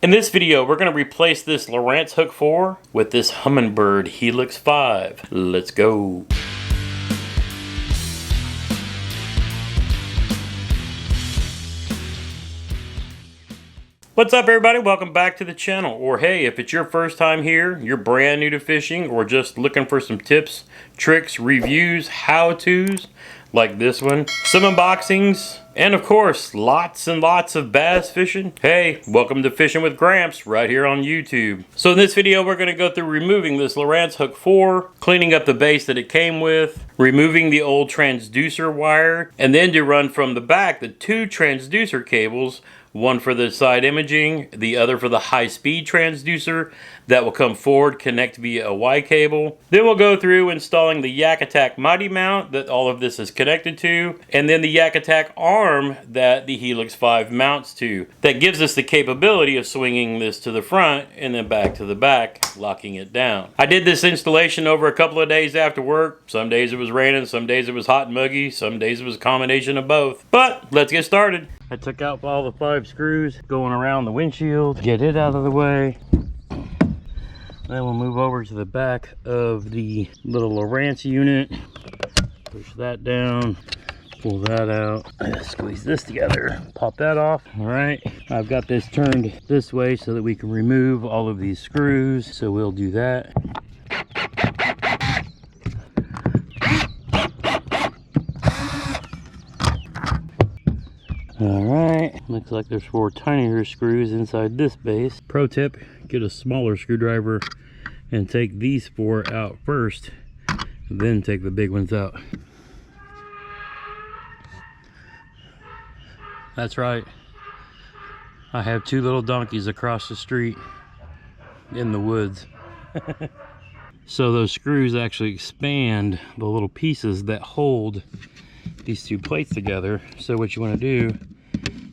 In this video, we're going to replace this Lowrance Hook 4 with this Humminbird Helix 5. Let's go. What's up, everybody? Welcome back to the channel. Or hey, if it's your first time here, you're brand new to fishing, or just looking for some tips, tricks, reviews, how-tos, like this one, some unboxings, and of course, lots and lots of bass fishing. Hey, welcome to Fishing with Gramps right here on YouTube. So in this video, we're going to go through removing this Lowrance Hook 4, cleaning up the base that it came with, removing the old transducer wire, and then to run from the back the two transducer cables, one for the side imaging, the other for the high-speed transducer that will come forward, connect via a Y cable. Then we'll go through installing the YakAttack mighty mount that all of this is connected to, and then the YakAttack arm that the Helix 5 mounts to. That gives us the capability of swinging this to the front and then back to the back, locking it down. I did this installation over a couple of days after work. Some days it was raining, some days it was hot and muggy, some days it was a combination of both. But let's get started. I took out all the 5 screws going around the windshield, get it out of the way. Then we'll move over to the back of the little Lowrance unit. Push that down, pull that out, squeeze this together, pop that off. All right, I've got this turned this way so that we can remove all of these screws. So we'll do that. Alright, looks like there's 4 tinier screws inside this base. Pro tip, get a smaller screwdriver and take these 4 out first, then take the big ones out. That's right, I have 2 little donkeys across the street in the woods. So those screws actually expand the little pieces that hold these 2 plates together. So what you want to do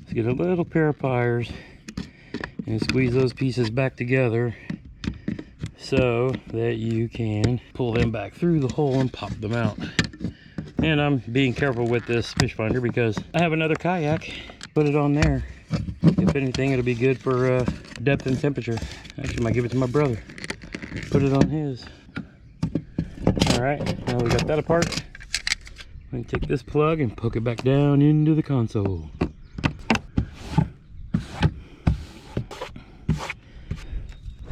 is get a little pair of pliers and squeeze those pieces back together so that you can pull them back through the hole and pop them out. And I'm being careful with this fish finder because I have another kayak. Put it on there. If anything, it'll be good for depth and temperature. Actually, I might give it to my brother. Put it on his. All right, now we got that apart. I'm going to take this plug and poke it back down into the console.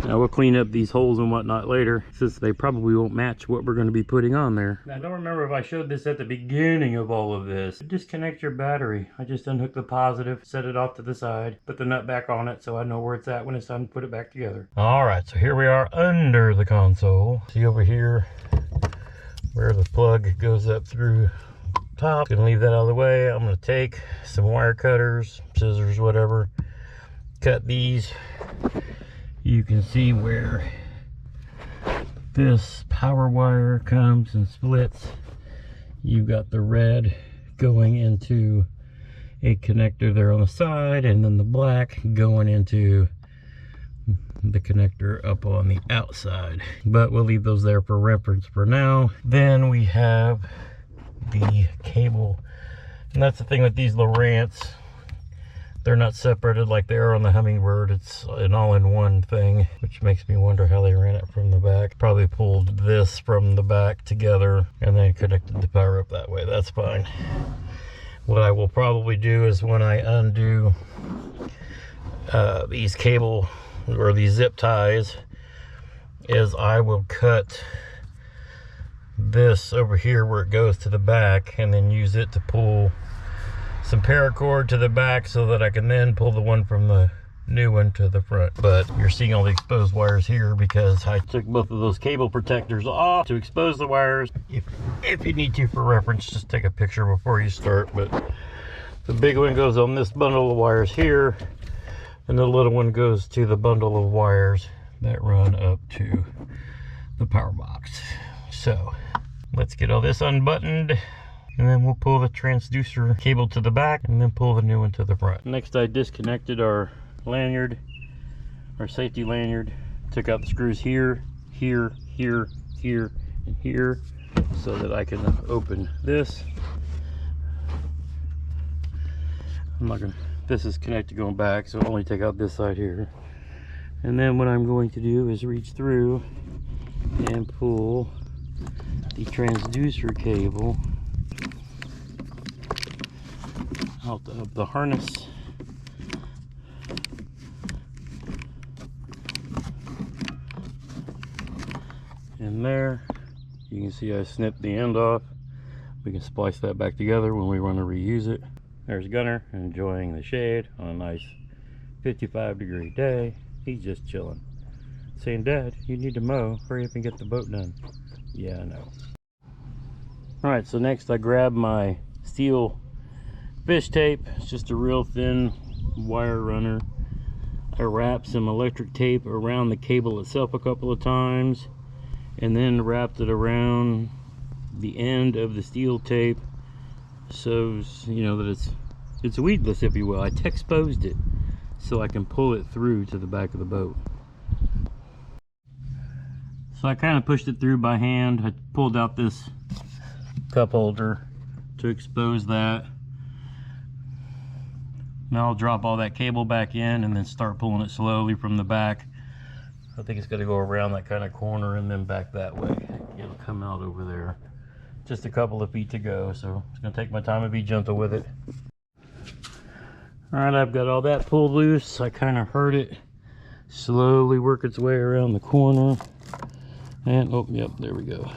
Now we'll clean up these holes and whatnot later, since they probably won't match what we're going to be putting on there. Now I don't remember if I showed this at the beginning of all of this. Disconnect your battery. I just unhooked the positive, set it off to the side, put the nut back on it so I know where it's at when it's time to put it back together. Alright, so here we are under the console. See over here where the plug goes up through top. Gonna leave that out of the way. I'm gonna take some wire cutters, scissors, whatever, cut these. You can see where this power wire comes and splits. You've got the red going into a connector there on the side, and then the black going into the connector up on the outside. But we'll leave those there for reference for now. Then we have the cable, and that's the thing with these Lowrance, they're not separated like they are on the Humminbird. It's an all-in-one thing, which makes me wonder how they ran it from the back. Probably pulled this from the back together and then connected the power up that way. That's fine. What I will probably do is when I undo these cable or these zip ties, is I will cut this over here where it goes to the back and then use it to pull some paracord to the back so that I can then pull the one from the new one to the front. But you're seeing all the exposed wires here because I took both of those cable protectors off to expose the wires. If you need to for reference, just take a picture before you start. But the big one goes on this bundle of wires here, and the little one goes to the bundle of wires that run up to the power box. So let's get all this unbuttoned, and then we'll pull the transducer cable to the back and then pull the new one to the front. Next, I disconnected our lanyard, our safety lanyard. Took out the screws here, here, here, here, and here, so that I can open this. I'm not gonna, this is connected going back, so I'll only take out this side here. And then what I'm going to do is reach through and pull the transducer cable out of the harness. In there, you can see I snipped the end off. We can splice that back together when we want to reuse it. There's Gunner enjoying the shade on a nice 55-degree day. He's just chilling, saying, "Dad, you need to mow. Hurry up and get the boat done." Yeah, I know. Alright, so next I grab my steel fish tape. It's just a real thin wire runner. I wrap some electric tape around the cable itself a couple of times, and then wrapped it around the end of the steel tape, so you know that it's weedless, if you will. I exposed it so I can pull it through to the back of the boat. So I kind of pushed it through by hand. I pulled out this cup holder to expose that. Now I'll drop all that cable back in and then start pulling it slowly from the back. I think it's going to go around that kind of corner and then back that way. It'll come out over there. Just a couple of feet to go, so it's going to take my time and be gentle with it. Alright, I've got all that pulled loose. I kind of heard it slowly work its way around the corner. And, oh, yep, there we go.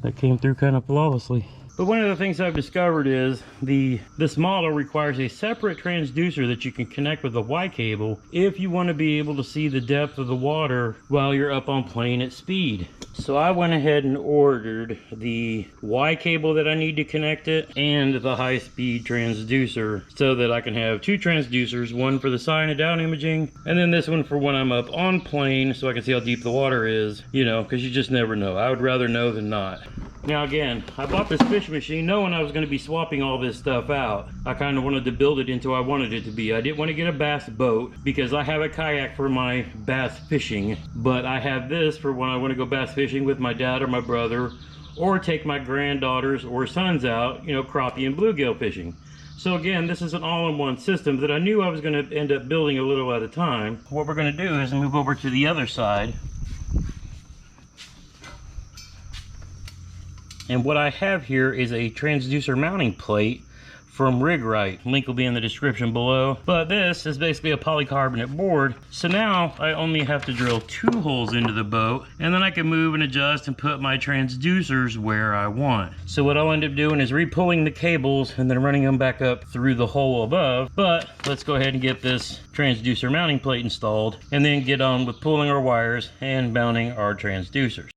That came through kind of flawlessly. But one of the things I've discovered is this model requires a separate transducer that you can connect with the Y cable if you want to be able to see the depth of the water while you're up on plane at speed. So I went ahead and ordered the Y cable that I need to connect it and the high-speed transducer so that I can have two transducers, one for the side and down imaging, and then this one for when I'm up on plane so I can see how deep the water is, you know, because you just never know. I would rather know than not. Now again, I bought this Fishin Machine knowing I was going to be swapping all this stuff out. I kind of wanted to build it into I wanted it to be. I didn't want to get a bass boat because I have a kayak for my bass fishing, but I have this for when I want to go bass fishing with my dad or my brother, or take my granddaughters or sons out, you know, crappie and bluegill fishing. So again, this is an all-in-one system that I knew I was going to end up building a little at a time. What we're going to do is move over to the other side. And what I have here is a transducer mounting plate from Rig-Rite. Link will be in the description below. But this is basically a polycarbonate board. So now I only have to drill 2 holes into the boat, and then I can move and adjust and put my transducers where I want. So what I'll end up doing is re-pulling the cables and then running them back up through the hole above. But let's go ahead and get this transducer mounting plate installed and then get on with pulling our wires and mounting our transducers.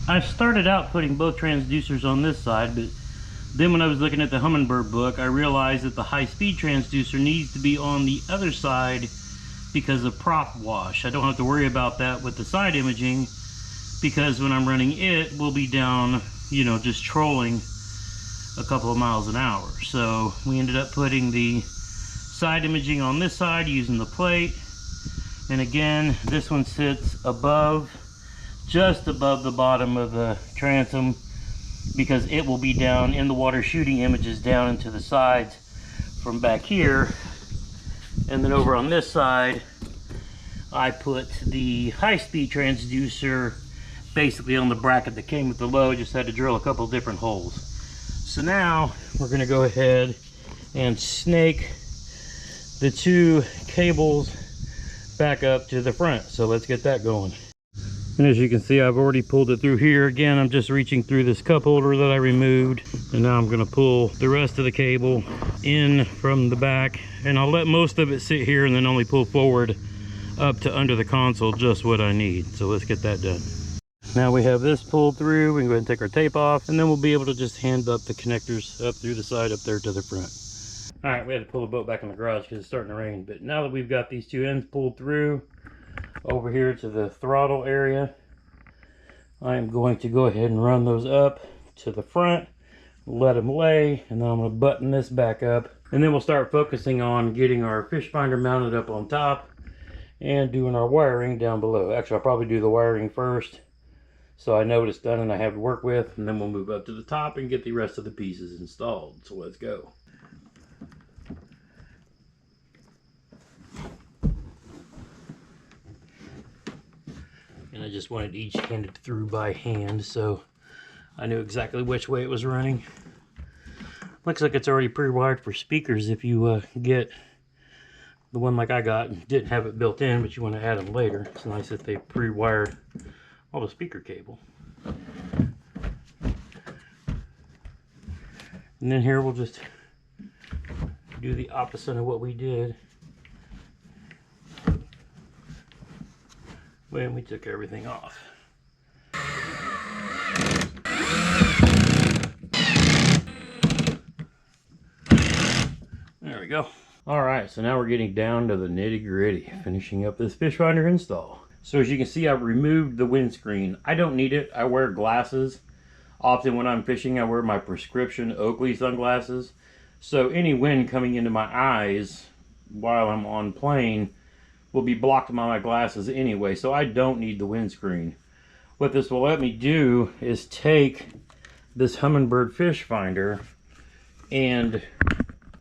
I started out putting both transducers on this side, but then when I was looking at the Humminbird book, I realized that the high-speed transducer needs to be on the other side because of prop wash. I don't have to worry about that with the side imaging because when I'm running it, we'll be down, you know, just trolling a couple of miles an hour. So we ended up putting the side imaging on this side using the plate. And again, this one sits above, just above the bottom of the transom, because it will be down in the water shooting images down into the sides from back here. And then over on this side, I put the high-speed transducer basically on the bracket that came with the Lowe. Just had to drill a couple different holes. So now we're going to go ahead and snake the 2 cables back up to the front. So let's get that going. And as you can see, I've already pulled it through here. Again, I'm just reaching through this cup holder that I removed. And now I'm going to pull the rest of the cable in from the back. And I'll let most of it sit here and then only pull forward up to under the console just what I need. So let's get that done. Now we have this pulled through. We can go ahead and take our tape off, and then we'll be able to just hand up the connectors up through the side up there to the front. All right, we had to pull the boat back in the garage because it's starting to rain. But now that we've got these two ends pulled through over here to the throttle area, I am going to go ahead and run those up to the front, let them lay, and then I'm going to button this back up. And then we'll start focusing on getting our fish finder mounted up on top and doing our wiring down below. Actually, I'll probably do the wiring first, so I know what it's done and I have to work with, and then we'll move up to the top and get the rest of the pieces installed. So let's go. And I just wanted each handed through by hand, so I knew exactly which way it was running. Looks like it's already pre-wired for speakers if you get the one like I got. Didn't have it built in, but you want to add them later. It's nice that they pre-wired all the speaker cable. And then here we'll just do the opposite of what we did when we took everything off. There we go. All right, so now we're getting down to the nitty-gritty, finishing up this fish finder install. So as you can see, I've removed the windscreen. I don't need it. I wear glasses. Often when I'm fishing, I wear my prescription Oakley sunglasses. So any wind coming into my eyes while I'm on plane will be blocked by my glasses anyway, so I don't need the windscreen. What this will let me do is take this Humminbird fish finder, and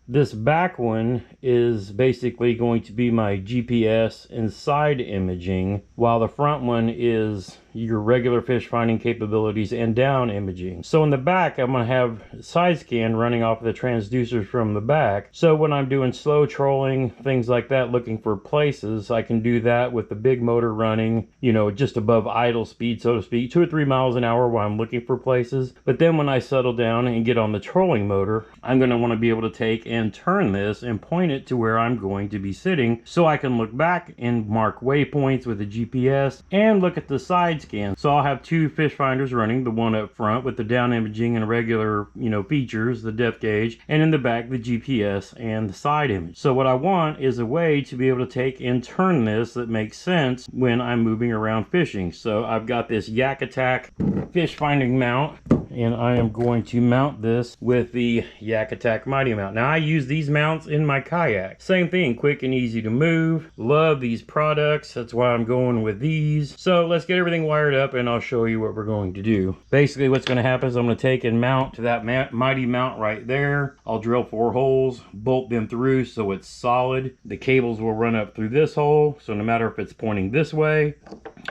this back one is basically going to be my GPS and side imaging, while the front one is your regular fish finding capabilities and down imaging. So in the back, I'm going to have side scan running off of the transducers from the back. So when I'm doing slow trolling, things like that, looking for places, I can do that with the big motor running, you know, just above idle speed, so to speak, 2 or 3 miles an hour while I'm looking for places. But then when I settle down and get on the trolling motor, I'm going to want to be able to take and turn this and point it to where I'm going to be sitting, so I can look back and mark waypoints with the GPS and look at the side scan. So I'll have 2 fish finders running, the one up front with the down imaging and regular, you know, features, the depth gauge, and in the back the GPS and the side image. So what I want is a way to be able to take and turn this that makes sense when I'm moving around fishing. So I've got this YakAttack fish finding mount, and I am going to mount this with the YakAttack Mighty Mount. Now I use these mounts in my kayak. Same thing, quick and easy to move. Love these products, that's why I'm going with these. So let's get everything wired up and I'll show you what we're going to do. Basically what's going to happen is I'm going to take and mount to that Mighty Mount right there. I'll drill 4 holes, bolt them through so it's solid. The cables will run up through this hole, so no matter if it's pointing this way,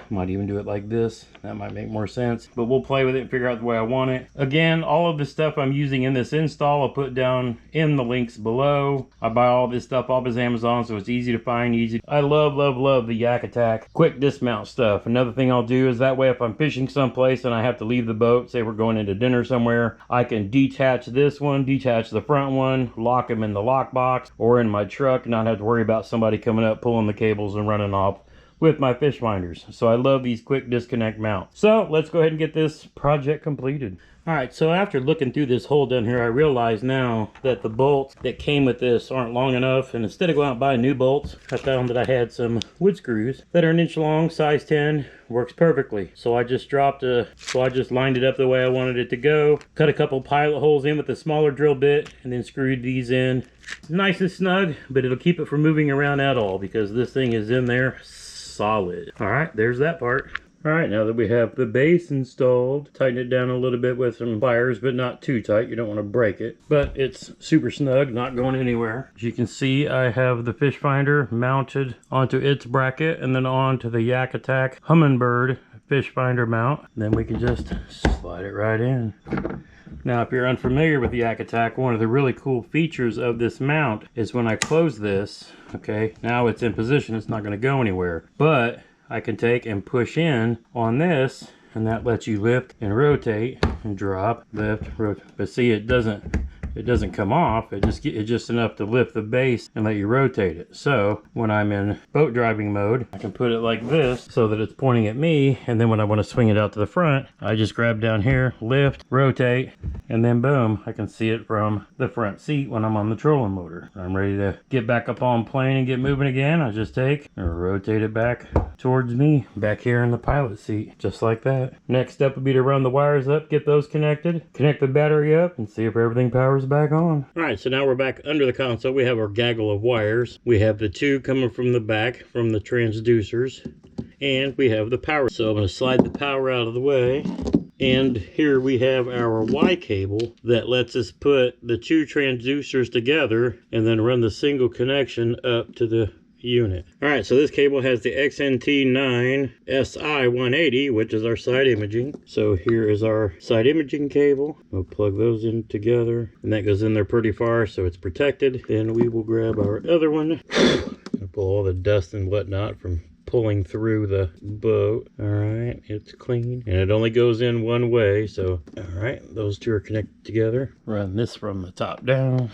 might even do it like this, that might make more sense, but we'll play with it and figure out the way I want it. Again, all of the stuff I'm using in this install I'll put down in the links below. I buy all this stuff off of Amazon, so it's easy to find, easy. I love the YakAttack quick dismount stuff. Another thing I'll do is that way if I'm fishing someplace and I have to leave the boat, say we're going into dinner somewhere, I can detach this one, detach the front one, lock them in the lockbox or in my truck, not have to worry about somebody coming up, pulling the cables and running off with my fish finders. So I love these quick disconnect mounts. So let's go ahead and get this project completed. All right, so after looking through this hole down here, I realize now that the bolts that came with this aren't long enough, and instead of going out and buying new bolts, I found that I had some wood screws that are 1 inch long, size 10, works perfectly. So I just lined it up the way I wanted it to go, cut a couple pilot holes in with a smaller drill bit, and then screwed these in. Nice and snug, but it'll keep it from moving around at all because this thing is in there solid. All right, there's that part. All right, now that we have the base installed, tighten it down a little bit with some pliers, but not too tight. You don't want to break it, but it's super snug, not going anywhere. As you can see, I have the fish finder mounted onto its bracket and then onto the YakAttack Humminbird fish finder mount. Then we can just slide it right in. Now, if you're unfamiliar with the YakAttack, one of the really cool features of this mount is when I close this, okay, now it's in position, it's not going to go anywhere, but I can take and push in on this, and that lets you lift and rotate and drop, lift, rotate. But see, it doesn't it doesn't come off. It's just enough to lift the base and let you rotate it. So when I'm in boat driving mode, I can put it like this so that it's pointing at me, and then when I want to swing it out to the front, I just grab down here, lift, rotate, and then boom, I can see it from the front seat when I'm on the trolling motor. I'm ready to get back up on plane and get moving again. I just take and rotate it back towards me, back here in the pilot seat, just like that. Next step would be to run the wires up, get those connected, connect the battery up, and see if everything powers back on. Alright, so now we're back under the console. We have our gaggle of wires. We have the two coming from the back, from the transducers, and we have the power. So I'm going to slide the power out of the way. And here we have our Y cable that lets us put the two transducers together and then run the single connection up to the unit. Alright, so this cable has the XNT9 SI180, which is our side imaging. So here is our side imaging cable. We'll plug those in together, and that goes in there pretty far, so it's protected. Then we will grab our other one and pull all the dust and whatnot from pulling through the boat. Alright, it's clean, and it only goes in one way, so alright, those two are connected together. Run this from the top down.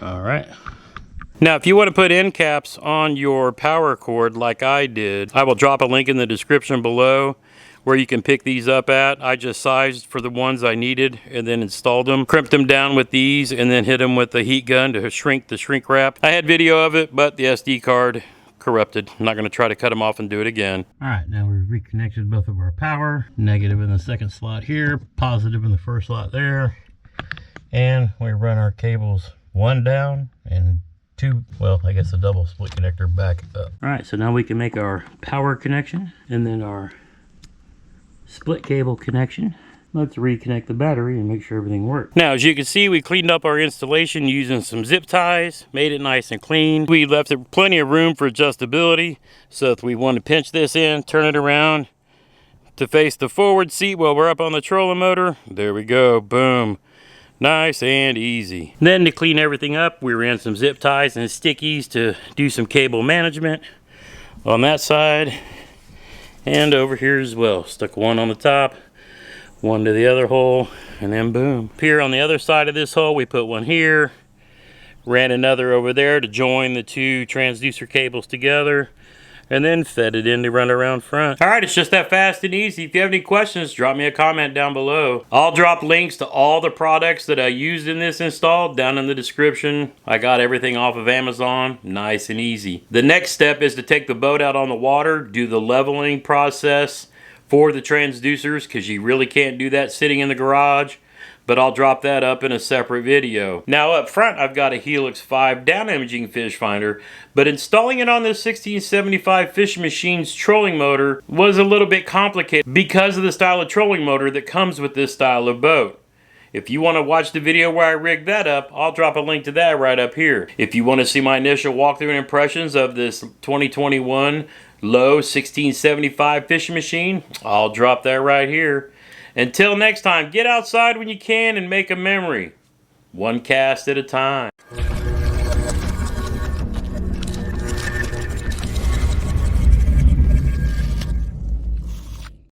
Alright. Now if you want to put end caps on your power cord like I did, I will drop a link in the description below where you can pick these up at. I just sized for the ones I needed and then installed them, crimped them down with these, and then hit them with the heat gun to shrink the shrink wrap. I had video of it, but the SD card corrupted. I'm not going to try to cut them off and do it again. Alright, now we've reconnected both of our power. Negative in the second slot here, positive in the first slot there. And we run our cables one down and two, well, I guess a double split connector back up. Alright, so now we can make our power connection and then our split cable connection. Let's reconnect the battery and make sure everything works. Now, as you can see, we cleaned up our installation using some zip ties, made it nice and clean. We left it plenty of room for adjustability, so if we want to pinch this in, turn it around to face the forward seat while we're up on the trolling motor, there we go, boom. Nice and easy. Then to clean everything up, we ran some zip ties and stickies to do some cable management on that side and over here as well. Stuck one on the top, one to the other hole, and then boom. Here on the other side of this hole, we put one here, ran another over there to join the two transducer cables together, and then fed it in to run around front. Alright, it's just that fast and easy. If you have any questions, drop me a comment down below. I'll drop links to all the products that I used in this install down in the description. I got everything off of Amazon. Nice and easy. The next step is to take the boat out on the water, do the leveling process for the transducers, because you really can't do that sitting in the garage. But I'll drop that up in a separate video. Now up front, I've got a Helix 5 down imaging fish finder, but installing it on this 1675 Fishin Machine's trolling motor was a little bit complicated because of the style of trolling motor that comes with this style of boat. If you want to watch the video where I rigged that up, I'll drop a link to that right up here. If you want to see my initial walkthrough and impressions of this 2021 Lowe 1675 Fishin Machine, I'll drop that right here. Until next time, get outside when you can and make a memory. One cast at a time.